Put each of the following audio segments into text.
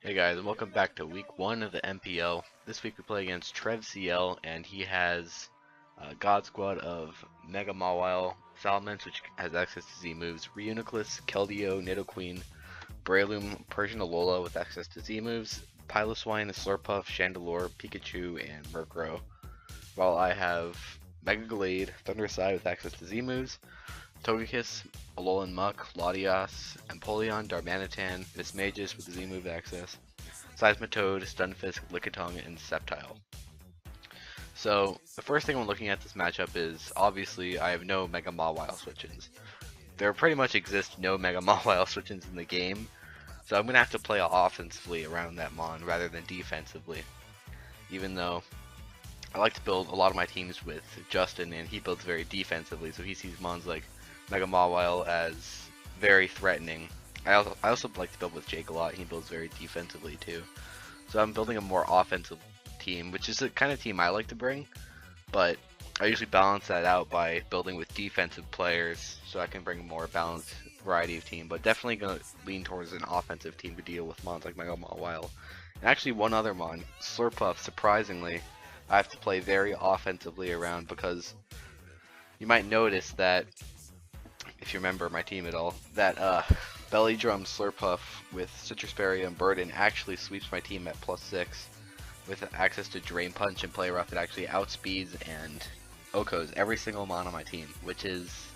Hey guys, and welcome back to week 1 of the NPL. This week we play against trevseedL, and he has a God Squad of Mega Mawile Salamence, which has access to Z moves, Reuniclus, Keldeo, Nidoqueen, Breloom, Persian Alola with access to Z moves, Piloswine, Slurpuff, Chandelure, Pikachu, and Murkrow. While I have Mega Gallade, Thunderside with access to Z moves, Togekiss, Alolan Muck, Latias, Empoleon, Darmanitan, Mismagius with Z move access, Seismitoad, Stunfisk, Lickitung, and Sceptile. So the first thing I'm looking at this matchup is obviously I have no Mega Mawile switch-ins. There pretty much exist no Mega Mawile switch-ins in the game, so I'm going to have to play offensively around that Mon rather than defensively. Even though I like to build a lot of my teams with Justin, and he builds very defensively, so he sees Mons like Mega Mawile as very threatening. I also like to build with Jake a lot. He builds very defensively too. So I'm building a more offensive team, which is the kind of team I like to bring. But I usually balance that out by building with defensive players, so I can bring a more balanced variety of team. But definitely gonna lean towards an offensive team to deal with mons like Mega Mawile. And actually, one other mon, Slurpuff. Surprisingly, I have to play very offensively around because you might notice that, if you remember my team at all, that Belly Drum Slurpuff with Citrus Berry and Burden actually sweeps my team at +6 with access to Drain Punch and Play Rough. It actually outspeeds and OHKOs every single mon on my team, which is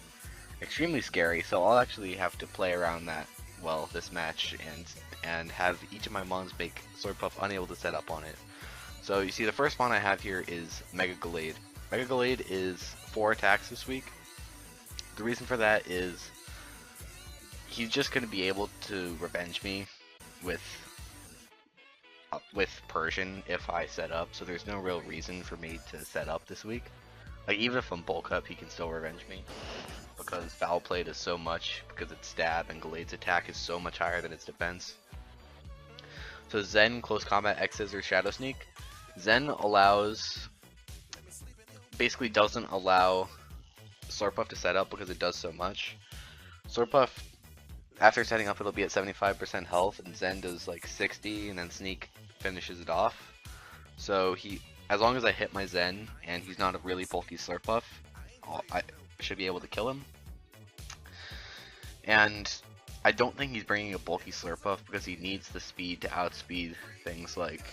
extremely scary. So I'll actually have to play around that well this match and have each of my mons make Slurpuff unable to set up on it. So you see the first mon I have here is Mega Gallade. Mega Gallade is 4 attacks this week. The reason for that is he's just going to be able to revenge me with Persian if I set up, so there's no real reason for me to set up this week. Like, even if I'm bulk up, he can still revenge me because Foul Play does so much, because its stab and Gallade's attack is so much higher than its defense. So Zen, Close Combat, X Scissors, Shadow Sneak. Zen basically doesn't allow Slurpuff to set up because it does so much. Slurpuff, after setting up, it'll be at 75% health, and Zen does like 60, and then Sneak finishes it off. So as long as I hit my Zen, and he's not a really bulky Slurpuff, I should be able to kill him. And I don't think he's bringing a bulky Slurpuff because he needs the speed to outspeed things like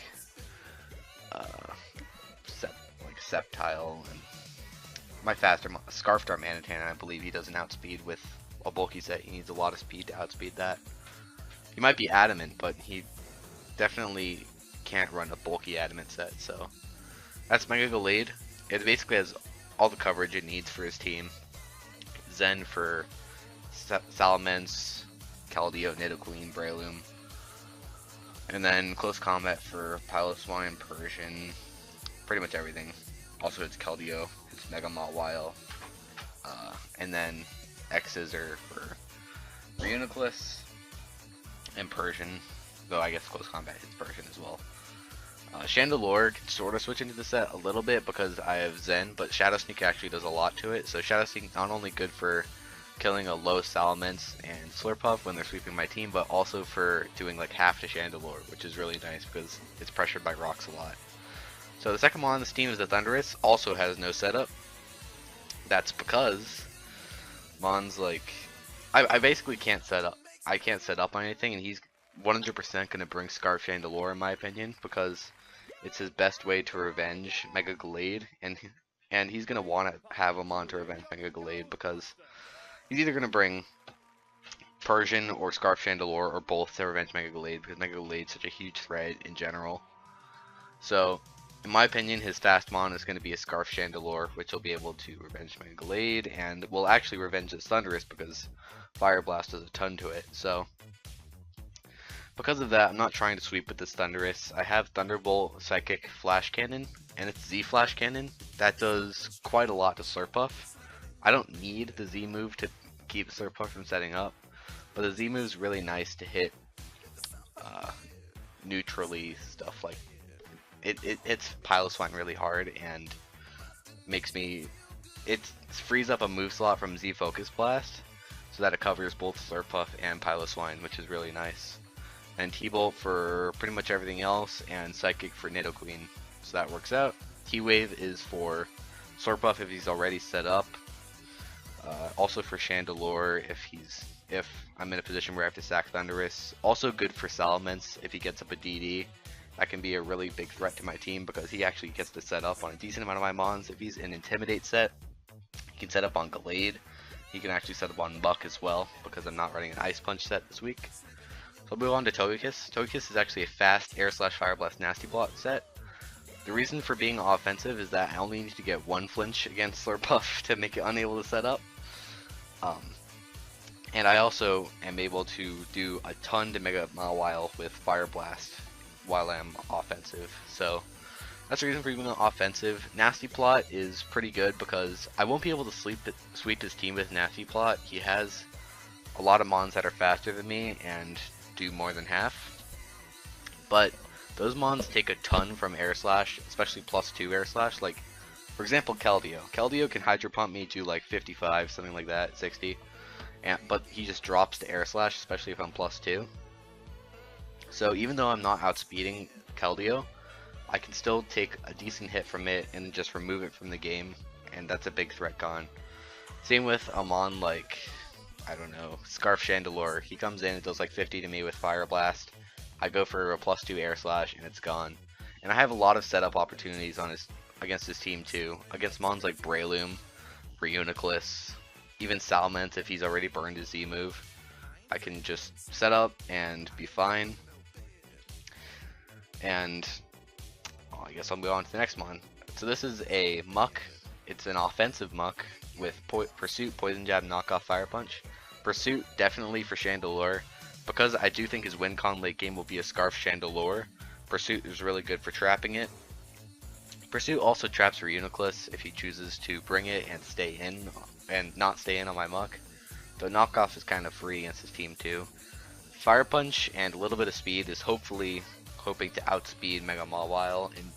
Sceptile and my faster Scarf Darmanitan. I believe he doesn't outspeed with a bulky set. He needs a lot of speed to outspeed that. He might be adamant, but he definitely can't run a bulky adamant set. So that's Mega Gallade. It basically has all the coverage it needs for his team. Zen for Salamence, Keldeo, Nidoqueen, Breloom, and then Close Combat for Piloswine, Persian, pretty much everything. Also it's Keldeo, it's Mega Mawile, and then X Scissor for Reuniclus and Persian, though I guess Close Combat hits Persian as well. Chandelure can sort of switch into the set a little bit because I have Zen, but Shadow Sneak actually does a lot to it. So Shadow Sneak not only good for killing a low Salamence and Slurpuff when they're sweeping my team, but also for doing like half to Chandelure, which is really nice because it's pressured by rocks a lot. So the second mon on this team is the Thundurus, also has no setup. That's because Mon's like, I basically can't set up. I can't set up on anything, and he's 100% going to bring Scarf Chandelure in my opinion, because it's his best way to revenge Mega Gallade, and he's going to want to have a mon to revenge Mega Gallade because he's either going to bring Persian or Scarf Chandelure or both to revenge Mega Gallade, because Mega Gallade is such a huge threat in general. So in my opinion, his fast mon is going to be a Scarf Chandelure, which will be able to revenge Mega Gallade, and will actually revenge his Thundurus because Fire Blast does a ton to it. So because of that, I'm not trying to sweep with this Thundurus. I have Thunderbolt, Psychic, Flash Cannon, and it's Z Flash Cannon. That does quite a lot to Slurpuff. I don't need the Z move to keep Slurpuff from setting up, but the Z move is really nice to hit neutrally stuff like it hits Piloswine really hard and makes me, it frees up a move slot from Z Focus Blast so that it covers both Slurpuff and Piloswine, which is really nice. and T-Bolt for pretty much everything else, and Psychic for Nidoqueen. So that works out. T-Wave is for Slurpuff if he's already set up. Also for Chandelure if I'm in a position where I have to sack Thundurus. Also good for Salamence if he gets up a DD. That can be a really big threat to my team because he actually gets to set up on a decent amount of my Mons. If he's in Intimidate set, he can set up on Gallade. He can actually set up on Muck as well because I'm not running an Ice Punch set this week. So I'll move on to Togekiss. Togekiss is actually a fast Air/Fire Blast Nasty Plot set. The reason for being offensive is that I only need to get one flinch against Slurpuff to make it unable to set up. And I also am able to do a ton to Mega Mawile with Fire Blast while I'm offensive. So that's the reason for being offensive. Nasty Plot is pretty good because I won't be able to sweep his team with Nasty Plot. He has a lot of Mons that are faster than me and do more than half. But those Mons take a ton from Air Slash, especially +2 Air Slash. Like, for example, Keldeo. Keldeo can Hydro Pump me to like 55, something like that, 60. But he just drops to Air Slash, especially if I'm +2. So even though I'm not outspeeding Keldeo, I can still take a decent hit from it and just remove it from the game, and that's a big threat con. Same with a Mon like, I don't know, Scarf Chandelure. He comes in and does like 50 to me with Fire Blast. I go for a +2 Air Slash and it's gone. And I have a lot of setup opportunities on against his team too. Against Mons like Breloom, Reuniclus, even Salamence if he's already burned his Z move. I can just set up and be fine. And I guess I'll move on to the next Mon. So this is a Muck. It's an offensive Muck with Pursuit, Poison Jab, Knockoff, Fire Punch. Pursuit definitely for Chandelure. Because I do think his win con late game will be a Scarf Chandelure, Pursuit is really good for trapping it. Pursuit also traps Reuniclus if he chooses to bring it and stay in, and not stay in on my Muck. The Knockoff is kind of free against his team too. Fire Punch and a little bit of speed is hoping to outspeed Mega Mawile and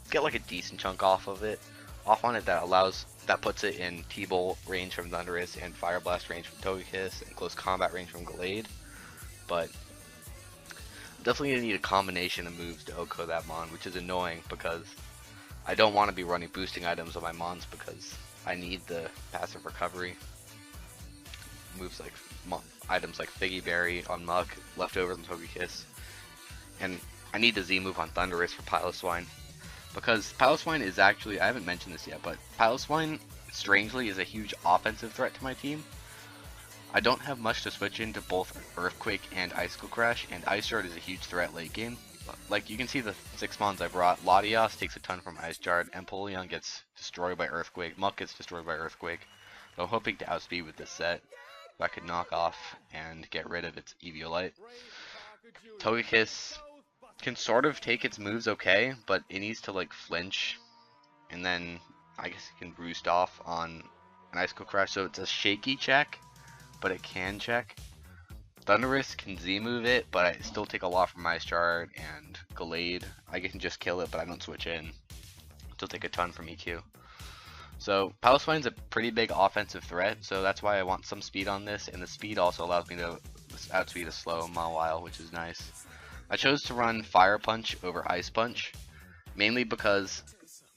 get like a decent chunk off on it that puts it in T-Bolt range from Thundurus and Fire Blast range from Togekiss and close combat range from Gallade. But I'm definitely going to need a combination of moves to OHKO that Mon, which is annoying because I don't want to be running boosting items on my Mons because I need the passive recovery. Moves like items like Figgy Berry on Muck, Leftovers on Togekiss, and I need the Z move on Thundurus for Piloswine. Because Piloswine is actually, I haven't mentioned this yet, but Piloswine strangely is a huge offensive threat to my team. I don't have much to switch into both Earthquake and Icicle Crash, and Ice Shard is a huge threat late game. Like, you can see the 6 Mons I brought. Latios takes a ton from Ice Shard, Empoleon gets destroyed by Earthquake, Muck gets destroyed by Earthquake. So I'm hoping to outspeed with this set, so I could knock off and get rid of its Eviolite. Togekiss can sort of take its moves okay, but it needs to like flinch, and then I guess it can roost off on an Icicle Crash, so it's a shaky check, but it can check. Thundurus can Z move it, but I still take a lot from Ice Shard and Gallade. I can just kill it, but I don't switch in. Still take a ton from EQ. So Piloswine's a pretty big offensive threat, so that's why I want some speed on this, and the speed also allows me to outspeed a slow Mawile, which is nice. I chose to run Fire Punch over Ice Punch, mainly because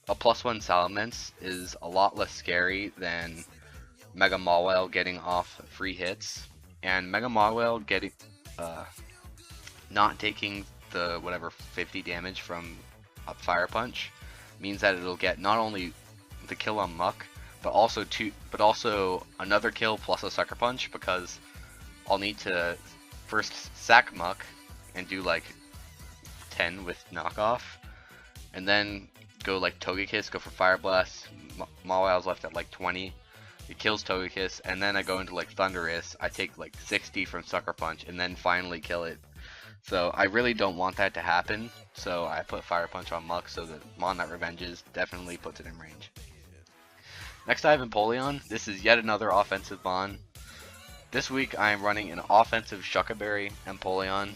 a +1 Salamence is a lot less scary than Mega Mawile getting off free hits, and Mega Mawile getting not taking the whatever 50 damage from a Fire Punch means that it'll get not only the kill on Muck, but also another kill plus a Sucker Punch, because I'll need to first sack Muck and do like 10 with knockoff, and then go like Togekiss, go for Fire Blast. Mawile's left at like 20. It kills Togekiss, and then I go into like Thundurus. I take like 60 from Sucker Punch, and then finally kill it. So I really don't want that to happen. So I put Fire Punch on Muck, so the Mon that revenges definitely puts it in range. Next I have Empoleon. This is yet another offensive Mon. This week I am running an offensive Shuckaberry Empoleon.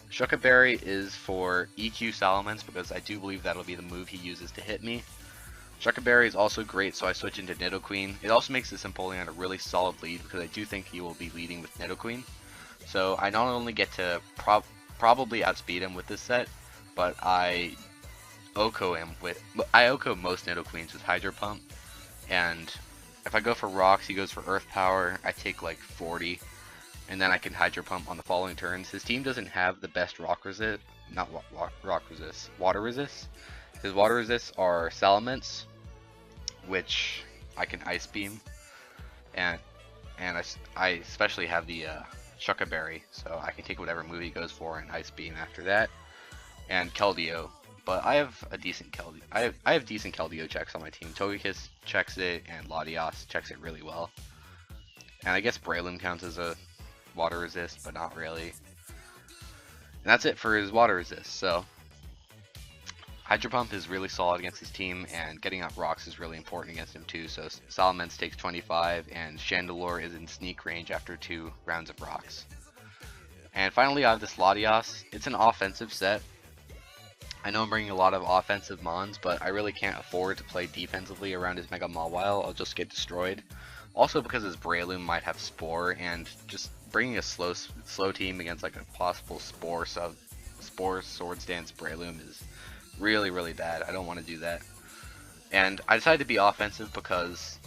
Shuckaberry is for EQ Salamence because I do believe that'll be the move he uses to hit me. Shuckaberry is also great, so I switch into Nidoqueen. It also makes this Empoleon a really solid lead because I do think he will be leading with Nidoqueen. So I not only get to probably outspeed him with this set, but I Oko most Nidoqueens with Hydro Pump, and if I go for rocks, he goes for Earth Power. I take like 40, and then I can Hydro Pump on the following turns. His team doesn't have the best rock resist, not rock resist, water resist. His water resists are Salamence, which I can Ice Beam, and I especially have the Shucca Berry, so I can take whatever move he goes for and Ice Beam after that, and Keldeo. But I have a decent Keldeo. I have decent Keldeo checks on my team. Togekiss checks it, and Latias checks it really well. And I guess Breloom counts as a water resist, but not really. And that's it for his water resist. So Hydro Pump is really solid against his team, and getting up rocks is really important against him too. So Salamence takes 25, and Chandelure is in sneak range after 2 rounds of rocks. And finally, I have this Latias. It's an offensive set. I know I'm bringing a lot of offensive mons, but I really can't afford to play defensively around his Mega Mawile. I'll just get destroyed. Also because his Breloom might have Spore, and just bringing a slow team against like a possible Spore Swords Dance Breloom is really bad. I don't want to do that. And I decided to be offensive because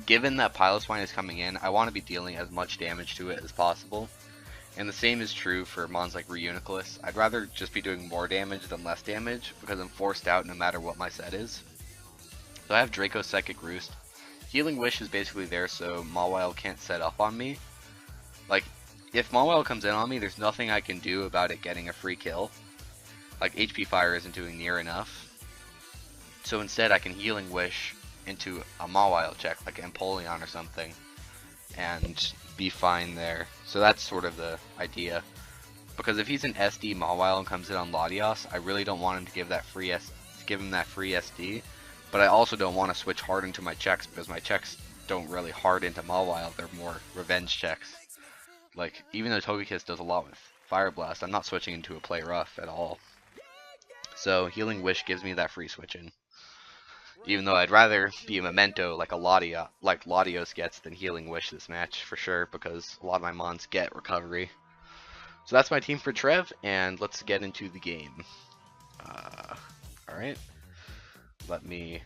given that Piloswine is coming in, I want to be dealing as much damage to it as possible. And the same is true for mons like Reuniclus. I'd rather just be doing more damage than less damage because I'm forced out no matter what my set is. So I have Draco Psychic Roost. Healing Wish is basically there so Mawile can't set up on me. Like, if Mawile comes in on me, there's nothing I can do about it getting a free kill. Like, HP Fire isn't doing near enough. So instead I can Healing Wish into a Mawile check, like Empoleon or something, and be fine there. So that's sort of the idea. Because if he's an SD Mawile and comes in on Latias, I really don't want him to give him that free SD. But I also don't want to switch hard into my checks because my checks don't really hard into Mawile. They're more revenge checks. Like, even though Togekiss does a lot with Fire Blast, I'm not switching into a Play Rough at all. So Healing Wish gives me that free switch in. Even though I'd rather be a Memento like Latios gets than Healing Wish this match for sure, because a lot of my mons get Recovery. So that's my team for Trev, and let's get into the game. Alright, let me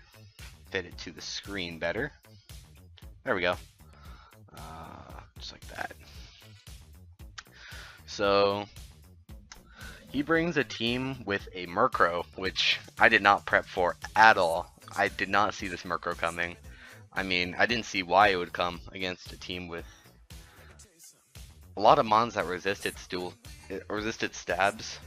fit it to the screen better. There we go. Just like that. So he brings a team with a Murkrow, which I did not prep for at all. I did not see this Murkrow coming. I mean, I didn't see why it would come against a team with a lot of mons that resisted stabs.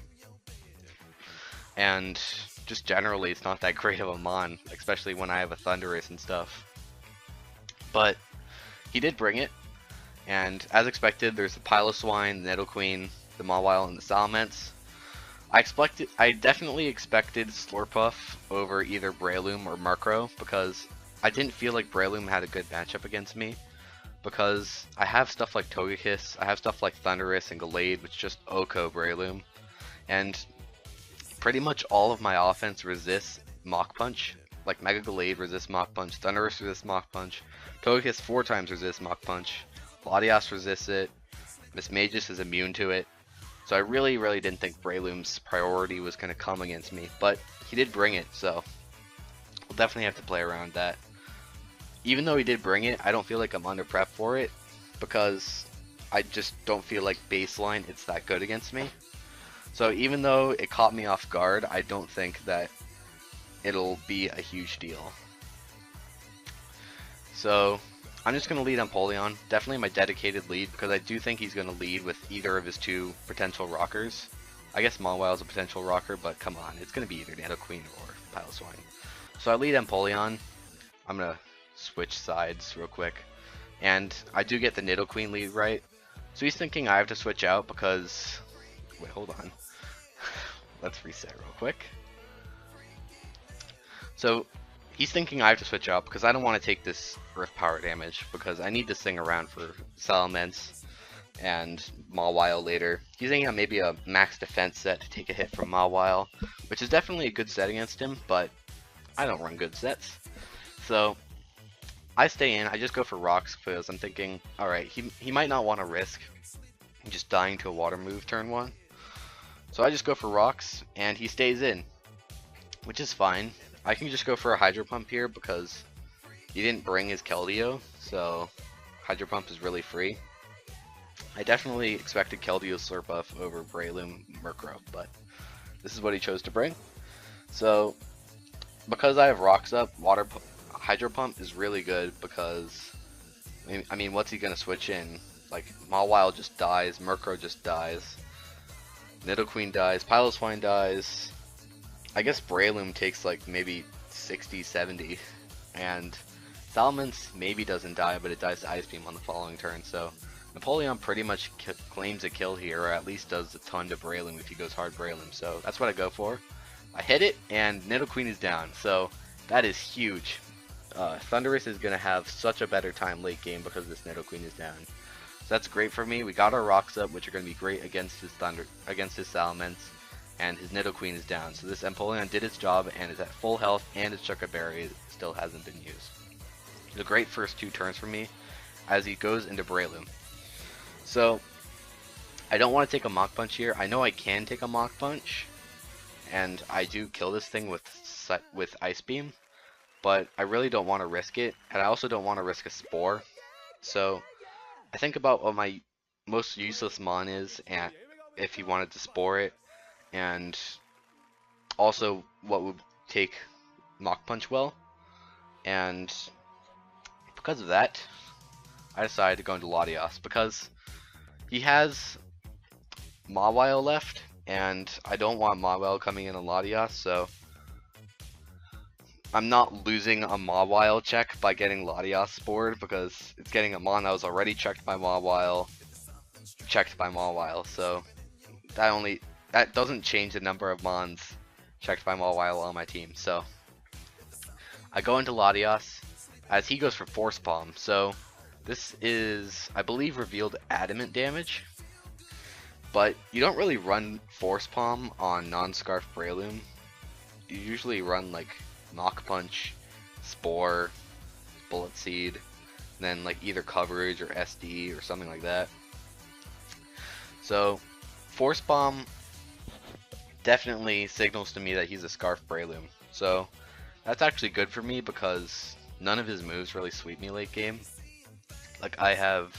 And just generally, it's not that great of a mon, especially when I have a Thundurus and stuff. But he did bring it, and as expected, there's the Piloswine, the Nidoqueen, the Mawile, and the Salamence. I definitely expected Slurpuff over either Breloom or Murkrow because I didn't feel like Breloom had a good matchup against me, because I have stuff like Togekiss, I have stuff like Thundurus and Gallade, which just Oko Breloom, and pretty much all of my offense resists Mach Punch. Like Mega Gallade resists Mach Punch, Thundurus resists Mach Punch, Togekiss 4 times resists Mach Punch, Latias resists it, Mismagius is immune to it. So I really didn't think Breloom's priority was going to come against me, but he did bring it, so we'll definitely have to play around that. Even though he did bring it, I don't feel like I'm under prep for it, because I just don't feel like baseline it's that good against me. So even though it caught me off guard, I don't think that it'll be a huge deal. So I'm just going to lead Empoleon, definitely my dedicated lead, because I do think he's going to lead with either of his 2 potential rockers. I guess Mawile's a potential rocker, but come on, it's going to be either Nidoqueen or Piloswine. So I lead Empoleon. I'm going to switch sides real quick, and I do get the Nidoqueen lead right. So he's thinking I have to switch out because... Wait, hold on. Let's reset real quick. So he's thinking I have to switch out because I don't want to take this Earth Power damage, because I need this thing around for Salamence and Mawile later. He's thinking of maybe a max defense set to take a hit from Mawile, which is definitely a good set against him, but I don't run good sets. So I stay in, I just go for rocks because I'm thinking, alright, he might not want to risk just dying to a water move turn 1. So I just go for rocks, and he stays in, which is fine. I can just go for a Hydro Pump here because he didn't bring his Keldeo, so Hydro Pump is really free. I definitely expected Keldeo Slurp Buff over Breloom Murkrow, but this is what he chose to bring. So because I have rocks up, Hydro Pump is really good because, I mean, what's he gonna switch in? Like, Mawile just dies, Murkrow just dies, Nidoqueen dies, Piloswine dies. I guess Breloom takes like maybe 60, 70, and Salamence maybe doesn't die, but it dies to Ice Beam on the following turn. So Napoleon pretty much claims a kill here, or at least does a ton to Breloom if he goes hard Breloom. So that's what I go for. I hit it, and Nidoqueen is down. So that is huge. Thundurus is going to have such a better time late game because this Nidoqueen is down. So that's great for me. We got our rocks up, which are going to be great against his Salamence, and his Nidoqueen is down. So this Empoleon did its job and is at full health, and its Choco Berry still hasn't been used. It's a great first 2 turns for me as he goes into Breloom. So I don't want to take a Mach Punch here. I know I can take a Mach Punch, and I do kill this thing with Ice Beam, but I really don't want to risk it, and I also don't want to risk a Spore. So I think about what my most useless Mon is, and if he wanted to Spore it, and also what would take Mach Punch well, and because of that, I decided to go into Latias because he has Mawile left, and I don't want Mawile coming in on Latias, so I'm not losing a Mawile check by getting Latias spored because it's getting a Mon that was already checked by Mawile, so that doesn't change the number of Mons checked by Mawile on my team. So I go into Latias as he goes for Force Palm. So this is, I believe, revealed adamant damage, but you don't really run Force Palm on non-Scarf Breloom. You usually run like Mach Punch, Spore, Bullet Seed, and then like either Coverage or SD or something like that. So Force Bomb definitely signals to me that he's a Scarf Breloom. So that's actually good for me because none of his moves really sweep me late game. Like I have,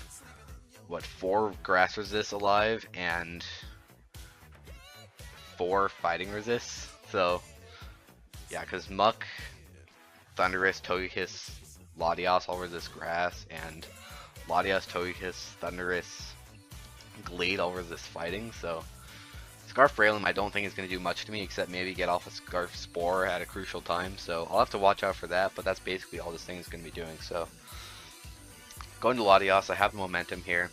what, 4 Grass Resists alive and 4 Fighting Resists. So yeah, because Muck, Thundurus, Togekiss, Latias all resist Grass, and Latias, Togekiss, Thundurus, Glade all resist Fighting. So Scarf Breloom I don't think is going to do much to me except maybe get off a Scarf Spore at a crucial time. So I'll have to watch out for that, but that's basically all this thing is going to be doing. So going to Latias, I have momentum here.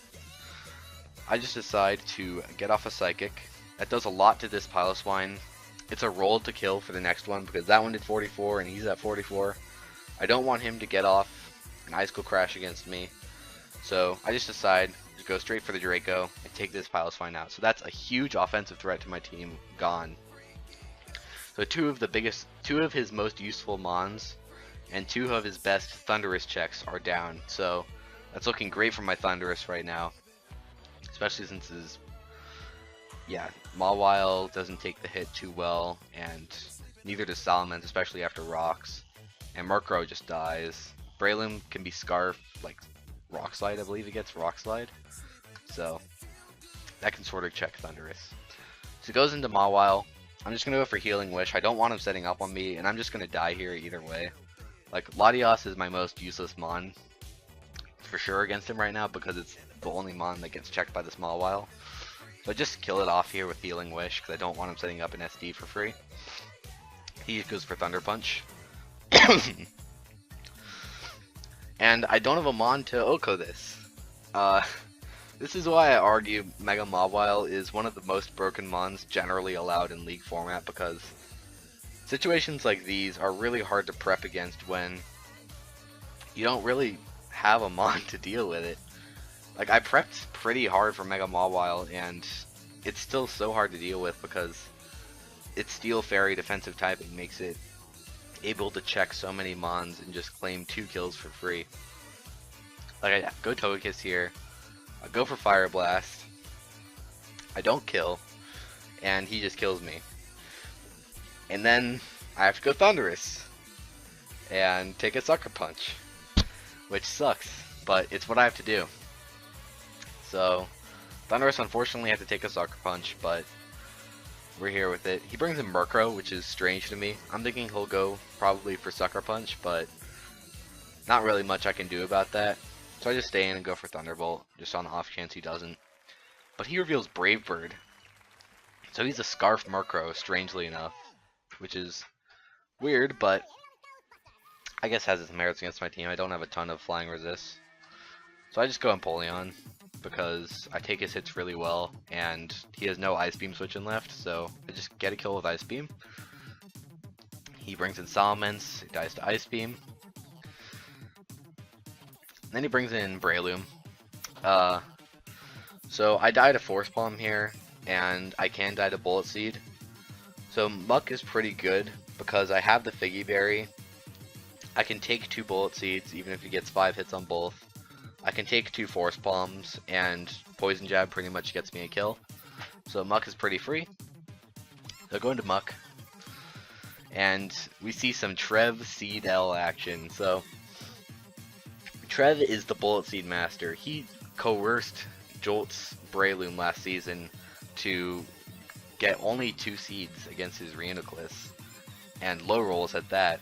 I just decide to get off a Psychic. That does a lot to this Piloswine. It's a roll to kill for the next one because that one did 44 and he's at 44. I don't want him to get off an Icicle Crash against me. So I just decide to go straight for the Draco and take this Piloswine out. So that's a huge offensive threat to my team gone. So two of his most useful Mons and 2 of his best Thundurus checks are down. So that's looking great for my Thundurus right now. Especially since his Mawile doesn't take the hit too well, and neither does Salamence, especially after rocks. And Murkrow just dies. Breloom can be Scarf, like Rock Slide, I believe he gets Rock Slide. So that can sort of check Thundurus. So he goes into Mawile. I'm just going to go for Healing Wish. I don't want him setting up on me, and I'm just going to die here either way. Like, Latias is my most useless Mon for sure against him right now because it's the only Mon that gets checked by this Mawile. So just kill it off here with Healing Wish because I don't want him setting up an SD for free. He goes for Thunder Punch. And I don't have a Mon to Oko this. This is why I argue Mega Mawile is one of the most broken Mons generally allowed in League format, because situations like these are really hard to prep against when you don't really have a Mon to deal with it. Like, I prepped pretty hard for Mega Mawile, and it's still so hard to deal with because its Steel Fairy defensive typing makes it able to check so many Mons and just claim 2 kills for free. Like, I go Togekiss here, I go for Fire Blast, I don't kill, and he just kills me. And then I have to go Thunderous and take a Sucker Punch, which sucks, but it's what I have to do. So Thunderous unfortunately had to take a Sucker Punch, but we're here with it. He brings in Murkrow, which is strange to me. I'm thinking he'll go probably for Sucker Punch, but not really much I can do about that. So I just stay in and go for Thunderbolt, just on the off chance he doesn't. But he reveals Brave Bird. So he's a Scarf Murkrow, strangely enough, which is weird, but I guess has its merits against my team. I don't have a ton of Flying Resist. So I just go Empoleon, because I take his hits really well, and he has no Ice Beam switching left, so I just get a kill with Ice Beam. He brings in Salamence, it dies to Ice Beam. Then he brings in Breloom. So I die to Force Palm here, and I can die to Bullet Seed. So Muck is pretty good, because I have the Figgy Berry. I can take 2 Bullet Seeds, even if he gets 5 hits on both. I can take 2 Force Palms, and Poison Jab pretty much gets me a kill. So Muck is pretty free. So go into Muck, and we see some trevseedL action. So Trev is the Bullet Seed master. He coerced Jolt's Breloom last season to get only 2 seeds against his Reuniclus, and low rolls at that.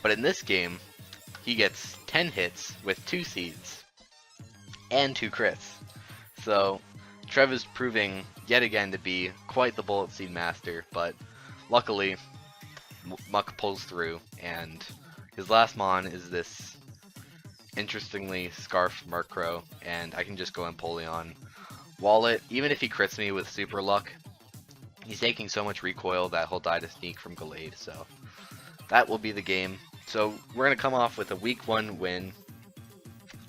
But in this game, he gets 10 hits with 2 seeds and 2 crits. So Trev is proving yet again to be quite the Bullet Seed master, but luckily Muck pulls through, and his last mon is this interestingly Scarf Murkrow, and I can just go Empoleon. Wallet, even if he crits me with Super Luck, he's taking so much recoil that he'll die to Sneak from Gallade, so that will be the game. So we're going to come off with a Week 1 win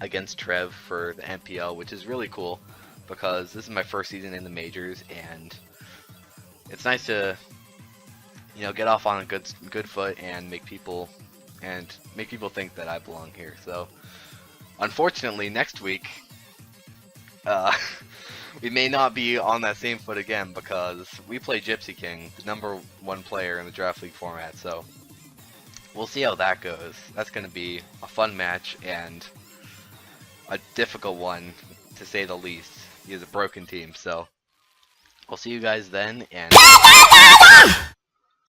against Trev for the NPL, which is really cool, because this is my first season in the majors, and it's nice to, you know, get off on a good foot and make people think that I belong here. So unfortunately, next week, we may not be on that same foot again, because we play Gypsy King, the #1 player in the Draft League format, so we'll see how that goes. That's going to be a fun match, and a difficult one, to say the least. He has a broken team, so we'll see you guys then, and